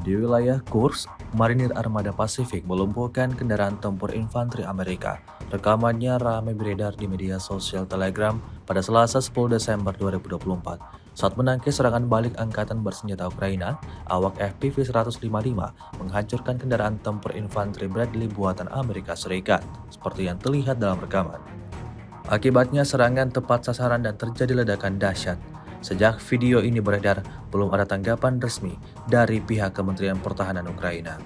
Di wilayah Kursk, marinir armada Pasifik melumpuhkan kendaraan tempur infanteri Amerika. Rekamannya ramai beredar di media sosial Telegram pada Selasa 10 Desember 2024. Saat menangkis serangan balik angkatan bersenjata Ukraina, awak FPV-155 menghancurkan kendaraan tempur infanteri Bradley buatan Amerika Serikat, seperti yang terlihat dalam rekaman. Akibatnya serangan tepat sasaran dan terjadi ledakan dahsyat. Sejak video ini beredar, belum ada tanggapan resmi dari pihak Kementerian Pertahanan Ukraina.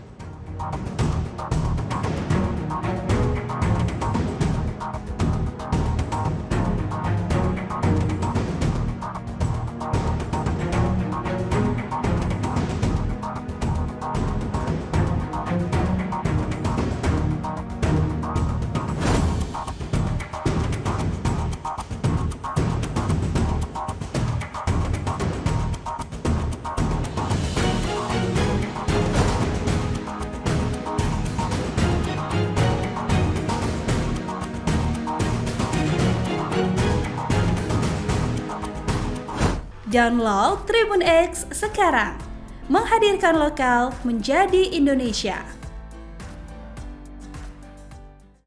Download Tribun X sekarang, menghadirkan lokal menjadi Indonesia.